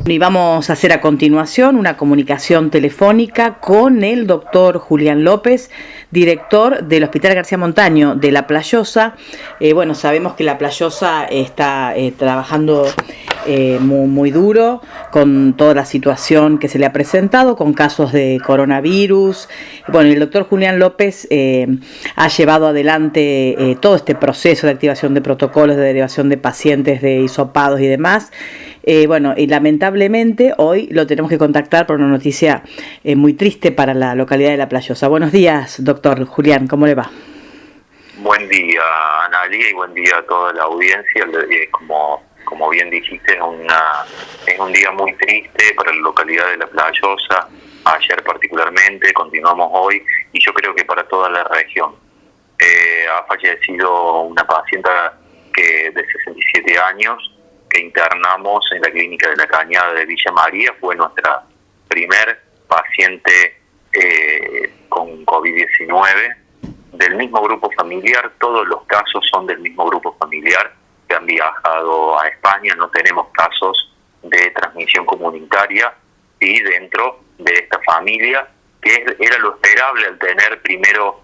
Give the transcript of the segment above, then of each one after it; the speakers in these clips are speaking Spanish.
Y vamos a hacer a continuación una comunicación telefónica con el doctor Julián López, director del Hospital García Montaño de La Playosa. Sabemos que La Playosa está trabajando muy duro con toda la situación que se le ha presentado, con casos de coronavirus. El doctor Julián López ha llevado adelante todo este proceso de activación de protocolos, de derivación de pacientes, de hisopados y demás. Y lamentablemente hoy lo tenemos que contactar por una noticia muy triste para la localidad de La Playosa. Buenos días, doctor Julián, ¿cómo le va? Buen día, Analia, y buen día a toda la audiencia. Como bien dijiste, es un día muy triste para la localidad de La Playosa, ayer particularmente, continuamos hoy, y yo creo que para toda la región. Ha fallecido una paciente de 67 años, que internamos en la clínica de la Cañada de Villa María. Fue nuestra primer paciente con COVID-19 del mismo grupo familiar. Todos los casos son del mismo grupo familiar que han viajado a España. No tenemos casos de transmisión comunitaria y dentro de esta familia, que era lo esperable al tener primero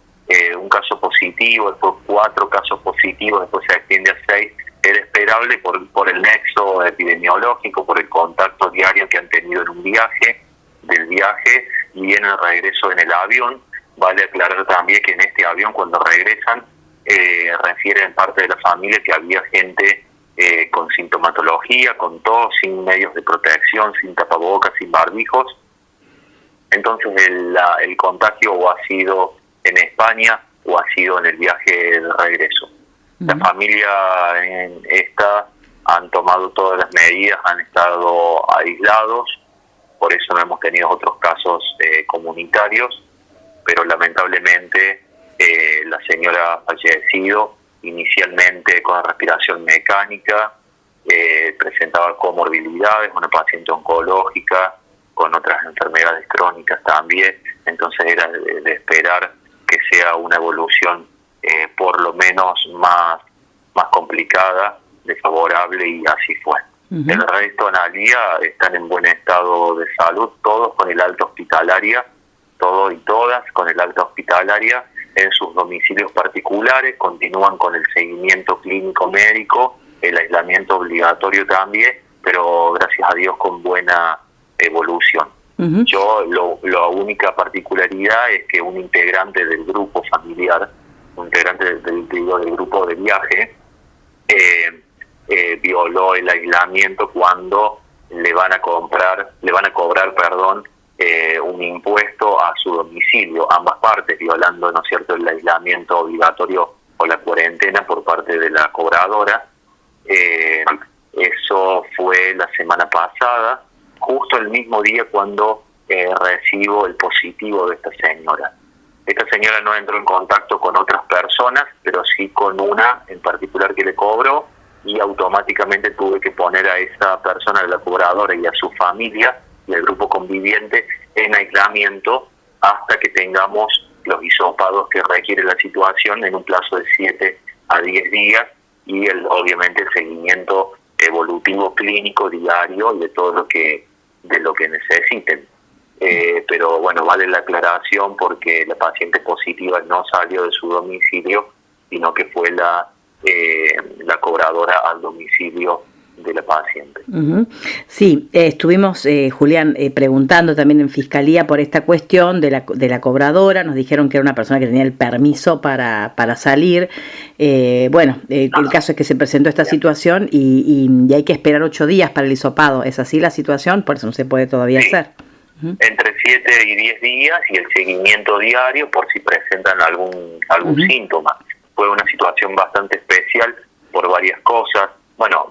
un caso positivo, después 4 casos positivos, después se extiende a 6. Era esperable por el nexo epidemiológico, por el contacto diario que han tenido en un viaje, del viaje y en el regreso en el avión. Vale aclarar también que en este avión, cuando regresan, refieren parte de la familia que había gente con sintomatología, con tos, sin medios de protección, sin tapabocas, sin barbijos. Entonces el contagio o ha sido en España o ha sido en el viaje de regreso. La familia han tomado todas las medidas, han estado aislados, por eso no hemos tenido otros casos comunitarios, pero lamentablemente la señora ha fallecido inicialmente con respiración mecánica, presentaba comorbilidades, una paciente oncológica, con otras enfermedades crónicas también, entonces era de esperar que sea una evolución por lo menos más complicada, desfavorable, y así fue. El resto, Analia, están en buen estado de salud, todos con el alta hospitalaria, todos y todas con el alta hospitalaria en sus domicilios particulares, continúan con el seguimiento clínico médico, el aislamiento obligatorio también, pero gracias a Dios con buena evolución. La única particularidad es que un integrante del grupo familiar, un integrante del grupo de viaje, violó el aislamiento cuando le van a cobrar, un impuesto a su domicilio, ambas partes violando, ¿no es cierto?, el aislamiento obligatorio o la cuarentena por parte de la cobradora. Eso fue la semana pasada, justo el mismo día cuando recibo el positivo de esta señora. Esta señora no entró en contacto con otras personas, pero sí con una en particular que le cobró, y automáticamente tuve que poner a esa persona, de la cobradora, y a su familia y al grupo conviviente en aislamiento hasta que tengamos los hisopados que requiere la situación en un plazo de 7 a 10 días y obviamente el seguimiento evolutivo clínico diario de todo lo que necesiten. Pero vale la aclaración porque la paciente positiva no salió de su domicilio, sino que fue la cobradora al domicilio de la paciente. Sí, estuvimos, Julián, preguntando también en Fiscalía por esta cuestión de la cobradora. Nos dijeron que era una persona que tenía el permiso para salir. El caso es que se presentó esta situación y hay que esperar 8 días para el hisopado. ¿Es así la situación? Por eso no se puede todavía hacer. Entre 7 y 10 días y el seguimiento diario por si presentan algún síntoma. Fue una situación bastante especial por varias cosas.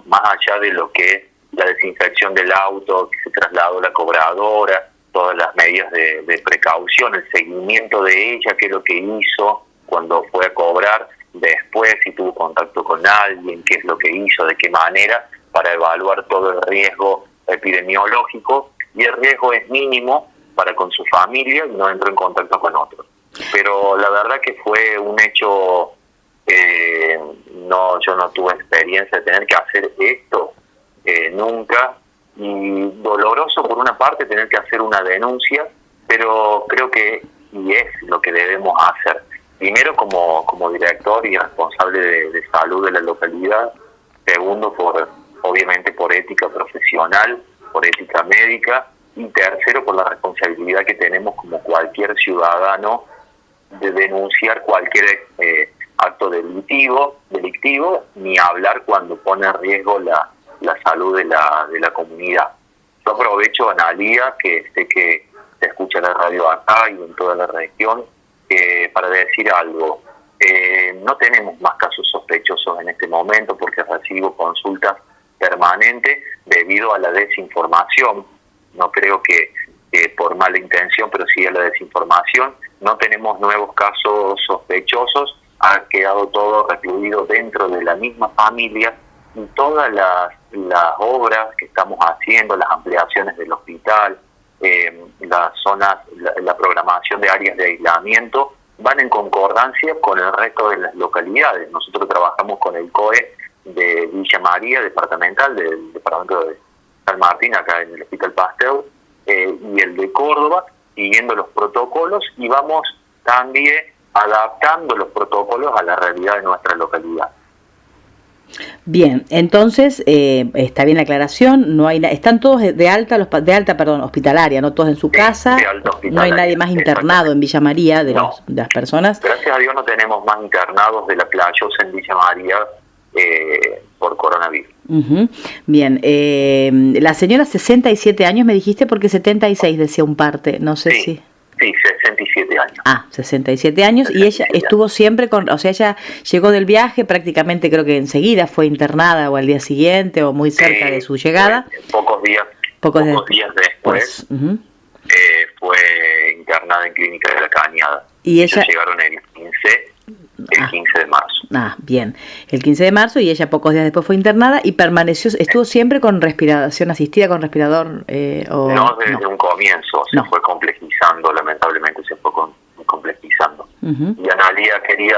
Más allá de lo que la desinfección del auto, que se trasladó la cobradora, todas las medidas de precaución, el seguimiento de ella, qué es lo que hizo cuando fue a cobrar, después si tuvo contacto con alguien, qué es lo que hizo, de qué manera, para evaluar todo el riesgo epidemiológico, y el riesgo es mínimo para con su familia y no entró en contacto con otros. Pero la verdad que fue un hecho yo no tuve experiencia de tener que hacer esto nunca, y doloroso por una parte tener que hacer una denuncia, pero creo que y es lo que debemos hacer. Primero como director y responsable de salud de la localidad, segundo obviamente por ética profesional, por ética médica, y tercero por la responsabilidad que tenemos como cualquier ciudadano de denunciar cualquier acto delictivo, ni hablar cuando pone en riesgo la salud de la comunidad. Yo aprovecho, Analía, que sé que se escucha la radio acá y en toda la región, para decir algo. No tenemos más casos sospechosos en este momento porque recibo consultas permanentes debido a la desinformación. No creo que por mala intención, pero sí a la desinformación. No tenemos nuevos casos sospechosos, ha quedado todo recluido dentro de la misma familia y todas las obras que estamos haciendo, las ampliaciones del hospital, las zonas, la programación de áreas de aislamiento, van en concordancia con el resto de las localidades. Nosotros trabajamos con el COE de Villa María, departamental, del departamento de San Martín, acá en el Hospital Pasteur, y el de Córdoba, siguiendo los protocolos, y vamos también adaptando los protocolos a la realidad de nuestra localidad. Bien, entonces está bien la aclaración, no hay están todos de alta hospitalaria, no todos en su casa, no hay nadie más internado en Villa María de las personas. Gracias a Dios no tenemos más internados de la Playosa en Villa María por coronavirus. Uh-huh. Bien, la señora 67 años me dijiste porque 76 decía un parte, no sé si... Sí, 67 años. 67 años 67 y ella estuvo siempre ella llegó del viaje prácticamente, creo que enseguida fue internada o al día siguiente o muy cerca de su llegada. Pocos días después fue internada en Clínica de la Cañada. Y ella llegaron el 15 de marzo. Bien, el 15 de marzo y ella pocos días después fue internada y estuvo siempre con respiración asistida, con respirador. No, desde un comienzo, se fue complejizando, lamentablemente se fue complejizando. Uh-huh. Y Analía, quería,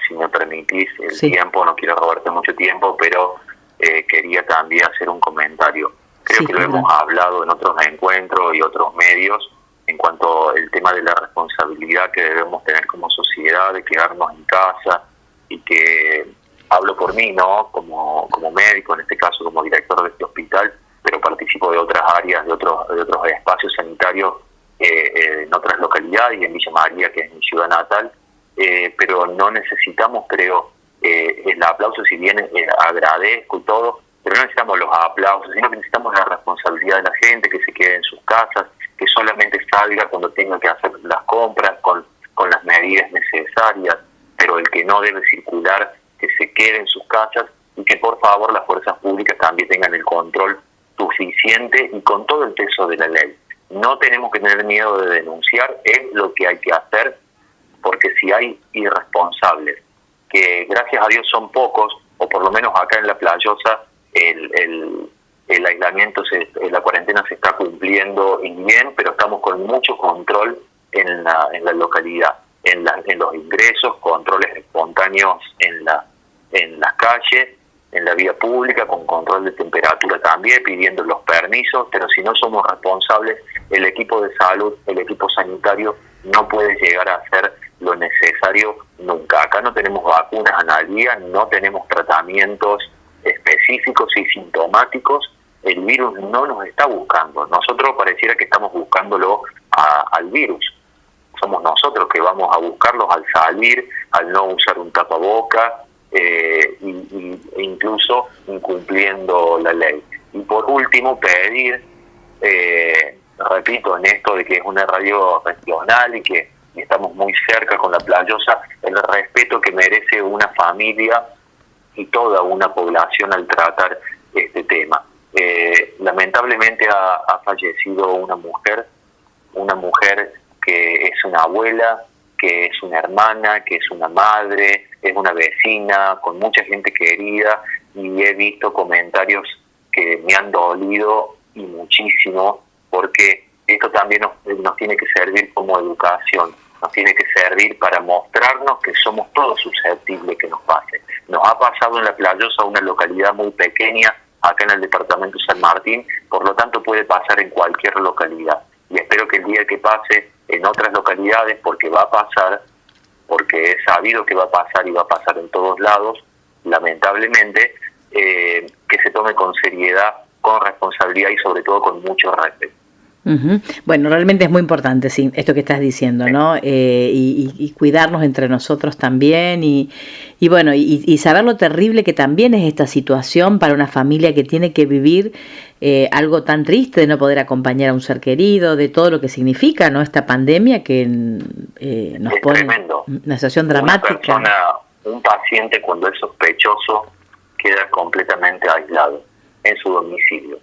si me permitís el tiempo, no quiero robarte mucho tiempo, pero quería también hacer un comentario. Creo que lo hemos hablado en otros encuentros y otros medios, en cuanto al tema de la responsabilidad que debemos tener como sociedad de quedarnos en casa, y que hablo por mí, ¿no? Como médico, en este caso como director de este hospital, pero participo de otras áreas, de otros espacios sanitarios en otras localidades y en Villa María, que es mi ciudad natal, pero no necesitamos, creo, el aplauso, si bien agradezco y todo, pero no necesitamos los aplausos, sino que necesitamos la responsabilidad de la gente, que se quede en sus casas, que solamente salga cuando tenga que hacer las compras con las medidas necesarias, pero el que no debe circular, que se quede en sus casas, y que por favor las fuerzas públicas también tengan el control suficiente y con todo el peso de la ley. No tenemos que tener miedo de denunciar, es lo que hay que hacer, porque si hay irresponsables, que gracias a Dios son pocos, o por lo menos acá en La Playosa, el aislamiento, la cuarentena se está cumpliendo y bien, pero estamos con mucho control en la localidad, en los ingresos, controles espontáneos en las calles, en la vía pública, con control de temperatura también, pidiendo los permisos, pero si no somos responsables, el equipo de salud, el equipo sanitario no puede llegar a hacer lo necesario nunca. Acá no tenemos vacunas, Analía, no tenemos tratamientos específicos y sintomáticos. El virus no nos está buscando. Nosotros pareciera que estamos buscándolo al virus. Somos nosotros que vamos a buscarlos al salir, al no usar un tapaboca, e incluso incumpliendo la ley. Y por último, pedir, repito, en esto de que es una radio regional y que estamos muy cerca con La Playosa, el respeto que merece una familia y toda una población al tratar este tema. Lamentablemente ha fallecido una mujer que es una abuela, que es una hermana, que es una madre, es una vecina, con mucha gente querida, y he visto comentarios que me han dolido y muchísimo, porque esto también nos tiene que servir como educación, nos tiene que servir para mostrarnos que somos todos susceptibles que nos pase. Nos ha pasado en La Playosa, una localidad muy pequeña, acá en el departamento San Martín, por lo tanto puede pasar en cualquier localidad. Y espero que el día que pase en otras localidades, porque va a pasar, porque es sabido que va a pasar y va a pasar en todos lados, lamentablemente, que se tome con seriedad, con responsabilidad y sobre todo con mucho respeto. Uh-huh. Bueno, realmente es muy importante, sí, esto que estás diciendo, sí, ¿no? Y cuidarnos entre nosotros también y bueno, y saber lo terrible que también es esta situación para una familia que tiene que vivir algo tan triste de no poder acompañar a un ser querido, de todo lo que significa, ¿no? Esta pandemia que nos es pone tremendo. En una situación dramática. Un paciente cuando es sospechoso queda completamente aislado en su domicilio,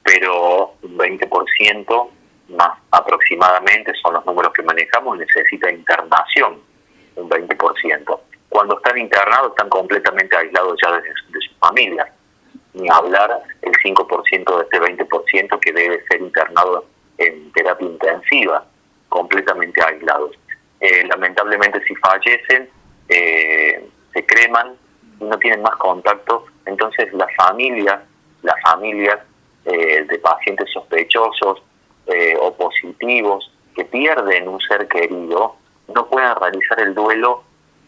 pero un 20% más aproximadamente, son los números que manejamos, necesita internación, un 20%. Cuando están internados están completamente aislados ya de sus familias, ni hablar el 5% de este 20% que debe ser internado en terapia intensiva, completamente aislados. Lamentablemente si fallecen, se creman y no tienen más contacto, entonces las familias de pacientes sospechosos o positivos que pierden un ser querido no pueden realizar el duelo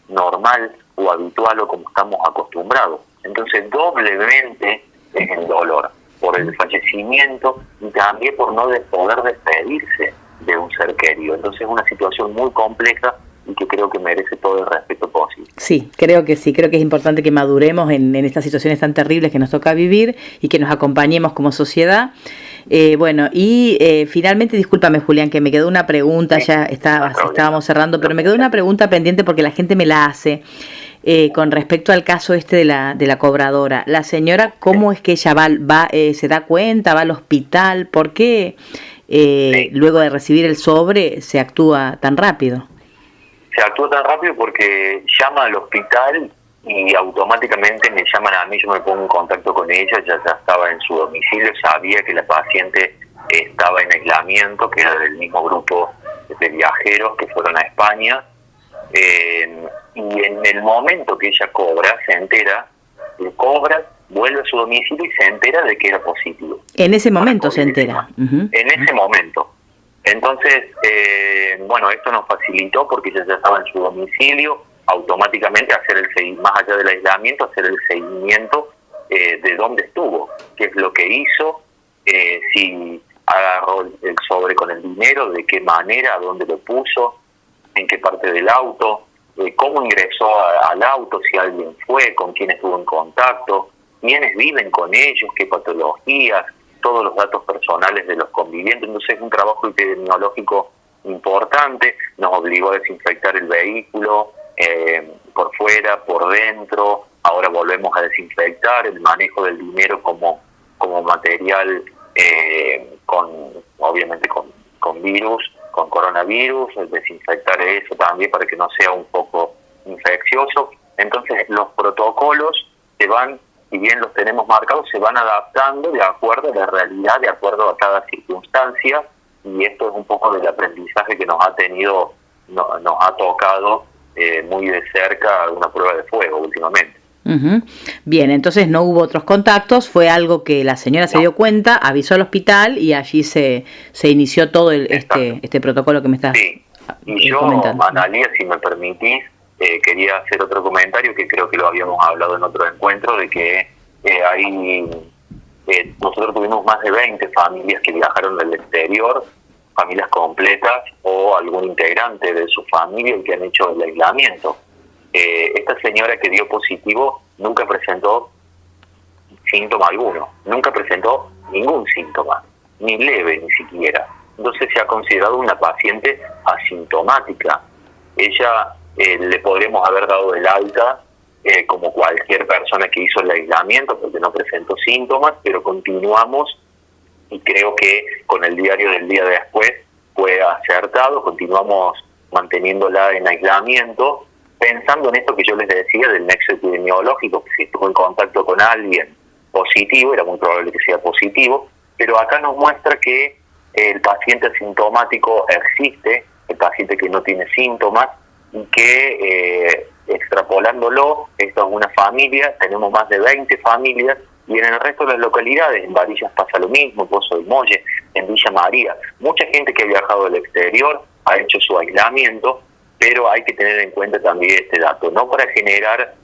normal o habitual o como estamos acostumbrados. Entonces doblemente es el dolor por el fallecimiento y también por no poder despedirse de un ser querido. Entonces es una situación muy compleja y que creo que merece todo el respeto posible. Sí, creo que es importante que maduremos en estas situaciones tan terribles que nos toca vivir y que nos acompañemos como sociedad. Bueno, y finalmente, discúlpame Julián, que me quedó una pregunta, sí, ya estábamos cerrando, pero me quedó una pregunta pendiente porque la gente me la hace con respecto al caso de la cobradora. La señora, ¿cómo es que ella se da cuenta, va al hospital? ¿Por qué luego de recibir el sobre se actúa tan rápido? Se actúa tan rápido porque llama al hospital y automáticamente me llaman a mí, yo me pongo en contacto con ella, ya estaba en su domicilio, sabía que la paciente estaba en aislamiento, que era del mismo grupo de viajeros que fueron a España, y en el momento que ella cobra, se entera, vuelve a su domicilio y se entera de que era positivo. En ese momento se entera. Uh-huh. En ese momento. Entonces, bueno, esto nos facilitó porque ella ya estaba en su domicilio, automáticamente más allá del aislamiento, hacer el seguimiento de dónde estuvo, qué es lo que hizo, si agarró el sobre con el dinero, de qué manera, dónde lo puso, en qué parte del auto, cómo ingresó al auto, si alguien fue, con quién estuvo en contacto, quiénes viven con ellos, qué patologías, todos los datos personales de los convivientes. Entonces es un trabajo epidemiológico importante, nos obligó a desinfectar el vehículo por fuera, por dentro, ahora volvemos a desinfectar el manejo del dinero como material obviamente con virus, con coronavirus, desinfectar eso también para que no sea un poco infeccioso. Entonces los protocolos se van, si bien los tenemos marcados, se van adaptando de acuerdo a la realidad, de acuerdo a cada circunstancia, y esto es un poco del aprendizaje que nos ha tocado muy de cerca una prueba de fuego últimamente. Uh-huh. Bien, entonces no hubo otros contactos, fue algo que la señora se dio cuenta, avisó al hospital y allí se inició todo este protocolo que me estás comentando. Analía, si me permitís, quería hacer otro comentario que creo que lo habíamos hablado en otro encuentro, de que nosotros tuvimos más de 20 familias que viajaron del exterior, familias completas o algún integrante de su familia que han hecho el aislamiento. Esta señora que dio positivo nunca presentó síntoma alguno, nunca presentó ningún síntoma, ni leve ni siquiera. Entonces se ha considerado una paciente asintomática. Ella le podremos haber dado el alta como cualquier persona que hizo el aislamiento porque no presentó síntomas, pero continuamos y creo que con el diario del día después fue acertado, continuamos manteniéndola en aislamiento, pensando en esto que yo les decía del nexo epidemiológico, que si estuvo en contacto con alguien positivo, era muy probable que sea positivo, pero acá nos muestra que el paciente asintomático existe, el paciente que no tiene síntomas, y que extrapolándolo, esto es una familia, tenemos más de 20 familias, Y en el resto de las localidades, en Varillas pasa lo mismo, Pozo del Molle, en Villa María. Mucha gente que ha viajado al exterior ha hecho su aislamiento, pero hay que tener en cuenta también este dato, no para generar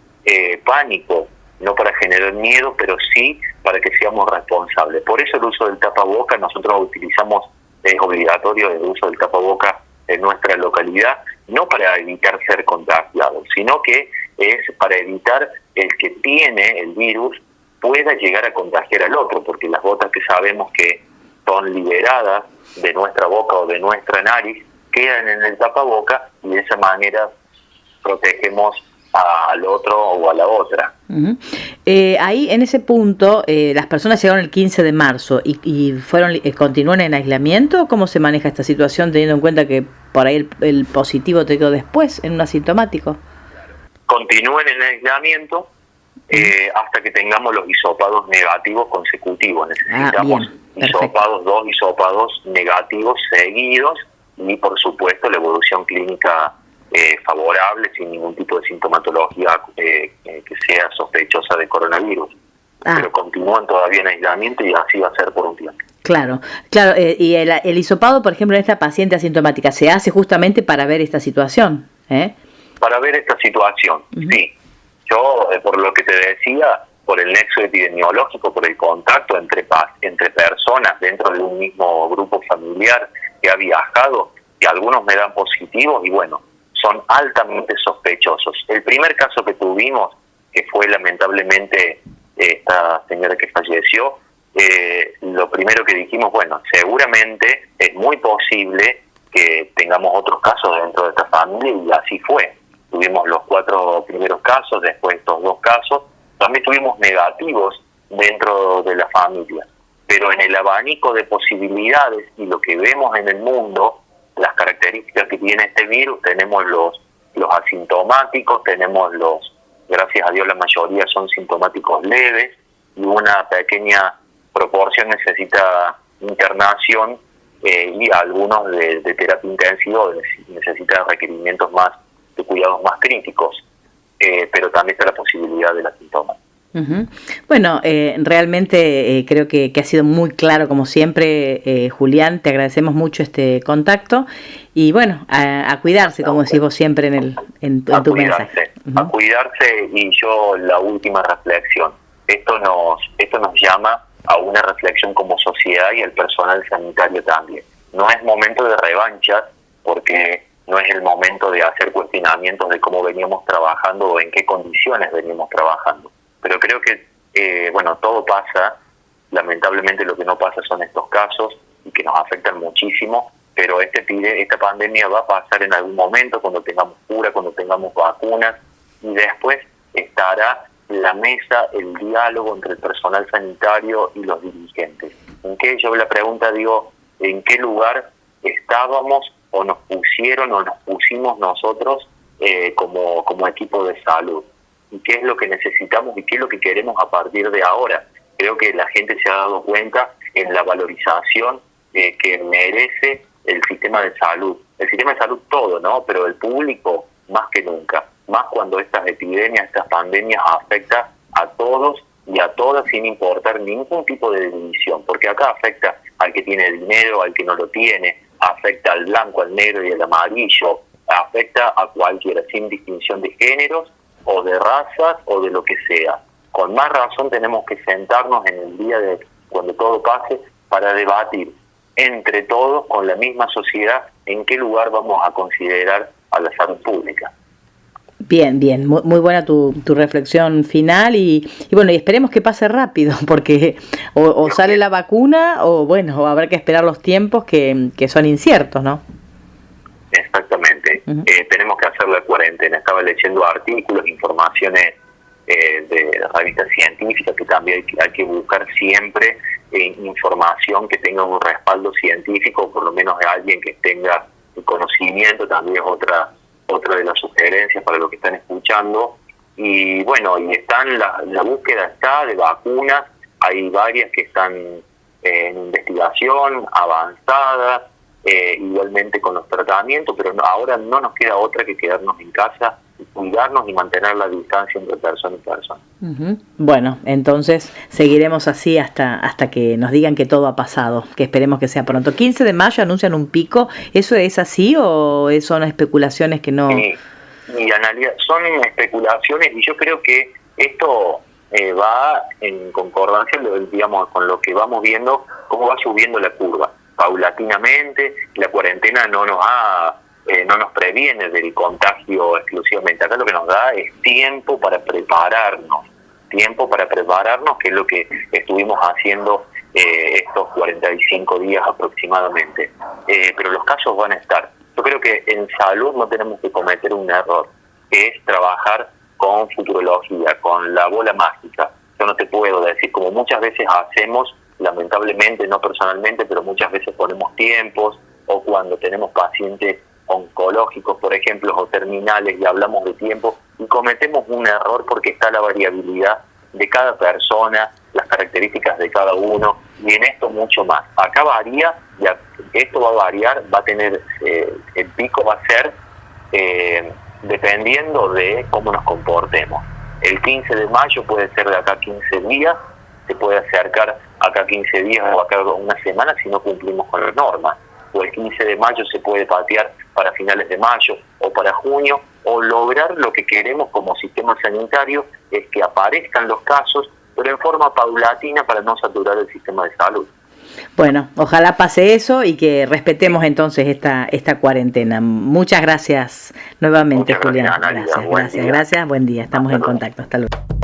pánico, no para generar miedo, pero sí para que seamos responsables. Por eso el uso del tapaboca, nosotros utilizamos, es obligatorio el uso del tapaboca en nuestra localidad, no para evitar ser contagiados, sino que es para evitar el que tiene el virus pueda llegar a contagiar al otro, porque las gotas que sabemos que son liberadas de nuestra boca o de nuestra nariz quedan en el tapaboca y de esa manera protegemos al otro o a la otra. Uh-huh. Ahí en ese punto las personas llegaron el 15 de marzo y fueron continúan en aislamiento. ¿Cómo se maneja esta situación teniendo en cuenta que por ahí el positivo te quedó después en un asintomático? Continúen en aislamiento hasta que tengamos los hisopados negativos consecutivos. Necesitamos hisopados, 2 hisopados negativos seguidos y por supuesto la evolución clínica favorable, sin ningún tipo de sintomatología que sea sospechosa de coronavirus. Pero continúan todavía en aislamiento y así va a ser por un tiempo. Claro. Y el hisopado, por ejemplo, en esta paciente asintomática, ¿se hace justamente para ver esta situación? Para ver esta situación, sí. Yo, por lo que te decía, por el nexo epidemiológico, por el contacto entre personas dentro de un mismo grupo familiar que ha viajado, que algunos me dan positivos y bueno, son altamente sospechosos. El primer caso que tuvimos, que fue lamentablemente esta señora que falleció, lo primero que dijimos, bueno, seguramente es muy posible que tengamos otros casos dentro de esta familia y así fue. Tuvimos los 4 primeros casos, después estos 2 casos, también tuvimos negativos dentro de la familia, pero en el abanico de posibilidades y lo que vemos en el mundo, las características que tiene este virus, tenemos los asintomáticos, tenemos gracias a Dios la mayoría son sintomáticos leves y una pequeña proporción necesita internación y algunos de terapia intensiva necesitan requerimientos más de cuidados más críticos, pero también está la posibilidad de la sintomas. Uh-huh. Bueno, realmente creo que ha sido muy claro como siempre, Julián, te agradecemos mucho este contacto y bueno, a cuidarse, como decís vos siempre en tu mensaje. Uh-huh. A cuidarse y yo la última reflexión, esto nos llama a una reflexión como sociedad y al personal sanitario también. No es momento de revancha porque no es el momento de hacer cuestionamientos de cómo veníamos trabajando o en qué condiciones veníamos trabajando. Pero creo que, todo pasa, lamentablemente lo que no pasa son estos casos y que nos afectan muchísimo, pero esta pandemia va a pasar en algún momento cuando tengamos cura, cuando tengamos vacunas y después estará la mesa, el diálogo entre el personal sanitario y los dirigentes. Yo la pregunta digo, ¿en qué lugar estábamos o nos pusieron o nos pusimos nosotros como equipo de salud? ¿Y qué es lo que necesitamos y qué es lo que queremos a partir de ahora? Creo que la gente se ha dado cuenta en la valorización que merece el sistema de salud. El sistema de salud todo, ¿no? Pero el público más que nunca. Más cuando estas epidemias, estas pandemias afectan a todos y a todas sin importar ningún tipo de división. Porque acá afecta al que tiene dinero, al que no lo tiene, afecta al blanco, al negro y al amarillo, afecta a cualquiera sin distinción de géneros o de razas o de lo que sea. Con más razón tenemos que sentarnos en el día de cuando todo pase para debatir entre todos con la misma sociedad en qué lugar vamos a considerar a la salud pública. Bien, muy buena tu reflexión final y bueno, y esperemos que pase rápido porque o sale la vacuna o habrá que esperar los tiempos que son inciertos, ¿no? Exactamente. Uh-huh. Tenemos que hacer la cuarentena. Estaba leyendo artículos, informaciones de revistas científicas que también hay que buscar siempre información que tenga un respaldo científico, por lo menos de alguien que tenga el conocimiento, también es otra de las sugerencias para los que están escuchando. Y bueno, y están la búsqueda está de vacunas, hay varias que están en investigación avanzada, igualmente con los tratamientos, pero ahora no nos queda otra que quedarnos en casa cuidarnos y mantener la distancia entre persona y persona. Bueno, entonces seguiremos así hasta que nos digan que todo ha pasado, que esperemos que sea pronto. 15 de mayo anuncian un pico, ¿eso es así o son especulaciones que no...? Y Analia, son especulaciones y yo creo que esto va en concordancia, digamos, con lo que vamos viendo, cómo va subiendo la curva paulatinamente. La cuarentena no nos previene del contagio exclusivamente. Acá lo que nos da es tiempo para prepararnos, que es lo que estuvimos haciendo estos 45 días aproximadamente. Pero los casos van a estar. Yo creo que en salud no tenemos que cometer un error, que es trabajar con futurología, con la bola mágica. Yo no te puedo decir, como muchas veces hacemos, lamentablemente, no personalmente, pero muchas veces ponemos tiempos, o cuando tenemos pacientes oncológicos, por ejemplo, o terminales, y hablamos de tiempo, y cometemos un error porque está la variabilidad de cada persona, las características de cada uno, y en esto mucho más. Acá varía, esto va a variar, va a tener, el pico va a ser dependiendo de cómo nos comportemos. El 15 de mayo puede ser de acá 15 días, se puede acercar acá 15 días o acá una semana si no cumplimos con las normas. O el 15 de mayo se puede patear para finales de mayo o para junio, o lograr lo que queremos como sistema sanitario es que aparezcan los casos, pero en forma paulatina para no saturar el sistema de salud. Bueno, ojalá pase eso y que respetemos entonces esta cuarentena. Muchas gracias nuevamente, Julián. Gracias, Analia. Gracias, buen día. Estamos en contacto. Hasta luego.